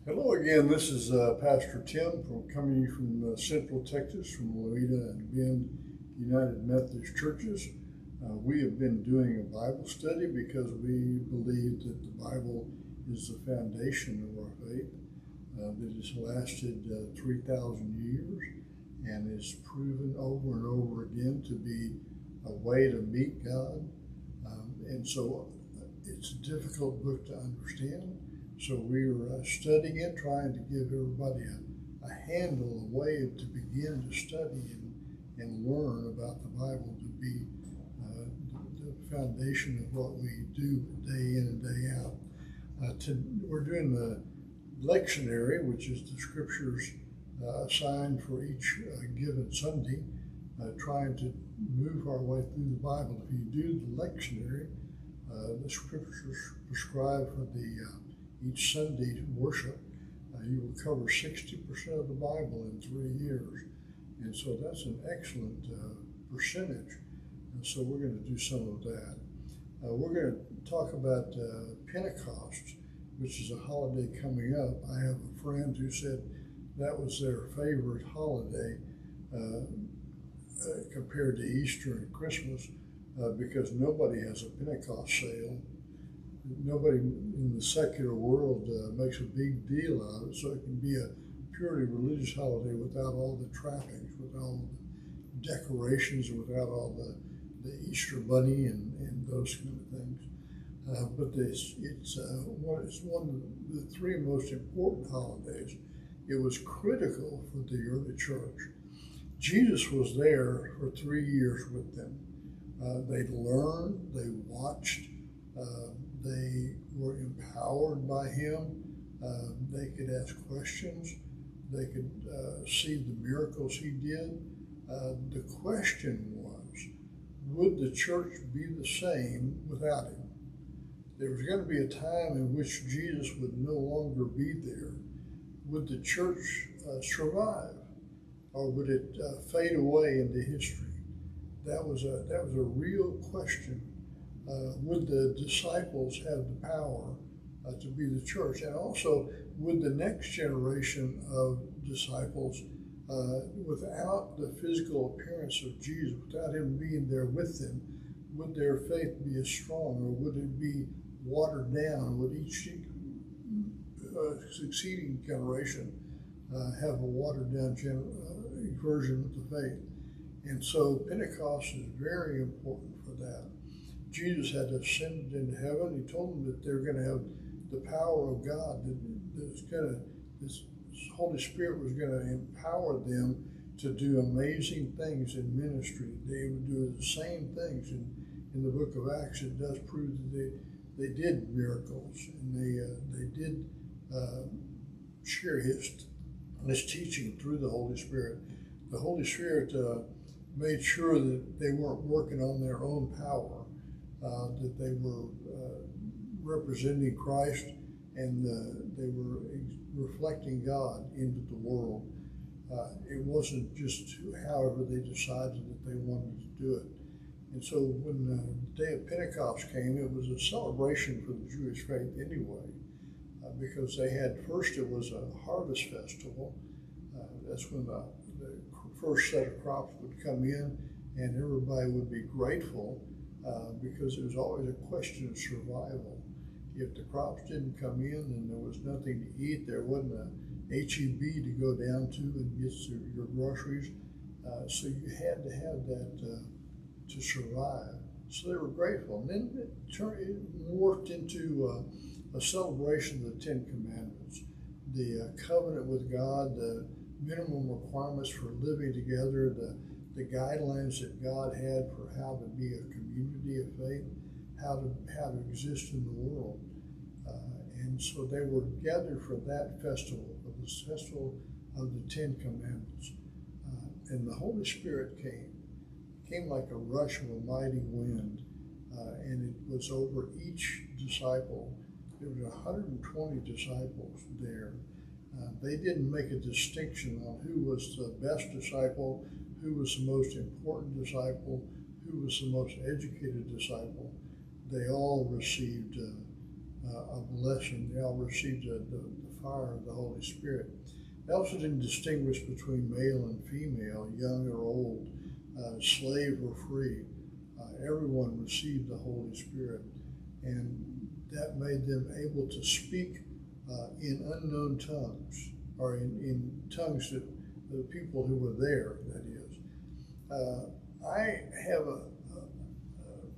Hello again. This is Pastor Tim coming from Central Texas, from Louita and Bend United Methodist Churches. We have been doing a Bible study because we believe that the Bible is the foundation of our faith. That has lasted 3,000 years and is proven over and over again to be a way to meet God. And so it's a difficult book to understand. So we were studying it, trying to give everybody a handle, a way to begin to study and learn about the Bible to be the foundation of what we do day in and day out. We're doing the lectionary, which is the scriptures assigned for each given Sunday, trying to move our way through the Bible. If you do the lectionary, the scriptures prescribed for the each Sunday worship, you will cover 60% of the Bible in 3 years. And so that's an excellent percentage. And so we're going to do some of that. We're going to talk about Pentecost, which is a holiday coming up. I have a friend who said that was their favorite holiday compared to Easter and Christmas because nobody has a Pentecost sale. Nobody in the secular world makes a big deal out of it, so it can be a purely religious holiday without all the trappings, without all the decorations, without all the Easter bunny and those kind of things. But it's one of the three most important holidays. It was critical for the early church. Jesus was there for 3 years with them. They learned, they watched, they were empowered by him. They could ask questions. They could see the miracles he did. The question was, would the church be the same without him? There was going to be a time in which Jesus would no longer be there. Would the church survive, or would it fade away into history? That was a real question. Would the disciples have the power to be the church? And also, would the next generation of disciples, without the physical appearance of Jesus, without him being there with them, would their faith be as strong, or would it be watered down? Would each succeeding generation have a watered down version of the faith? And so Pentecost is very important for that. Jesus had ascended into heaven. He told them that they're going to have the power of God. This Holy Spirit was going to empower them to do amazing things in ministry. They would do the same things in the book of Acts. It does prove that they did miracles, and they did share his teaching through the Holy Spirit. The Holy Spirit made sure that they weren't working on their own power. That they were representing Christ, and they were reflecting God into the world. It wasn't just however they decided that they wanted to do it. And so when the day of Pentecost came, it was a celebration for the Jewish faith anyway, because they had, first it was a harvest festival. That's when the first set of crops would come in, and everybody would be grateful. Because it was always a question of survival. If the crops didn't come in and there was nothing to eat, there wasn't a HEB to go down to and get your groceries. So you had to have that to survive. So they were grateful. And then it morphed into a celebration of the Ten Commandments, the covenant with God, the minimum requirements for living together, the guidelines that God had for how to be a community of faith, how to exist in the world. And so they were gathered for that festival, for this festival of the Ten Commandments. And the Holy Spirit came like a rush of a mighty wind, and it was over each disciple. There were 120 disciples there. They didn't make a distinction on who was the best disciple, who was the most important disciple, who was the most educated disciple. They all received a blessing. They all received the fire of the Holy Spirit. They also didn't distinguish between male and female, young or old, slave or free. Everyone received the Holy Spirit, and that made them able to speak in unknown tongues, or in tongues that the people who were there, that is. I have a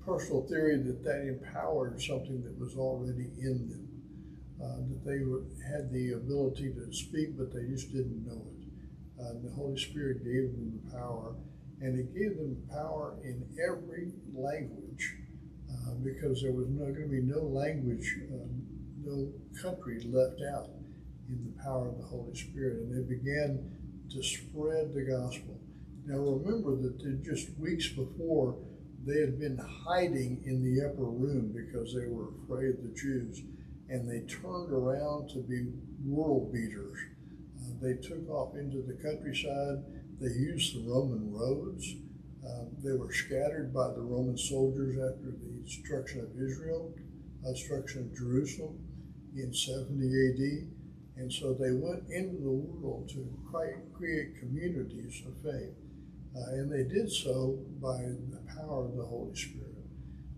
personal theory that empowered something that was already in them, that they had the ability to speak, but they just didn't know it. The Holy Spirit gave them the power, and it gave them power in every language, because there was going to be no language, no country left out in the power of the Holy Spirit, and they began to spread the gospel. Now remember that just weeks before, they had been hiding in the upper room because they were afraid of the Jews, and they turned around to be world beaters. They took off into the countryside. They used the Roman roads. They were scattered by the Roman soldiers after the destruction of Israel, destruction of Jerusalem in 70 AD. And so they went into the world to create communities of faith. And they did so by the power of the Holy Spirit.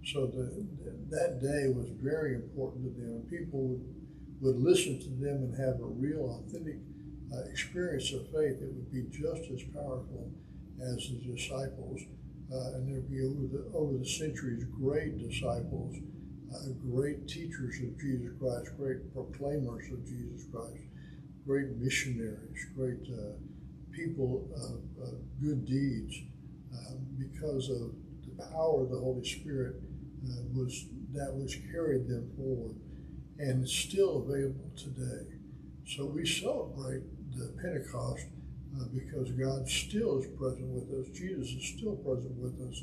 So that day was very important to them. People would listen to them and have a real, authentic experience of faith that would be just as powerful as the disciples. And there'd be over the centuries great disciples, great teachers of Jesus Christ, great proclaimers of Jesus Christ, great missionaries, great people of good deeds, because of the power of the Holy Spirit was carried them forward, and it's still available today. So we celebrate the Pentecost because God still is present with us. Jesus is still present with us.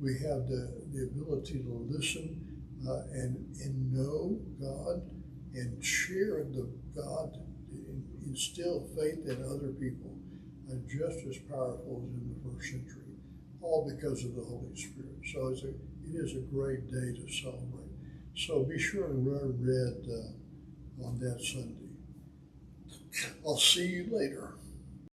We have the ability to listen and know God and share the God, instill faith in other people, just as powerful as in the first century, all because of the Holy Spirit. So it is a great day to celebrate. So be sure and run red on that Sunday. I'll see you later.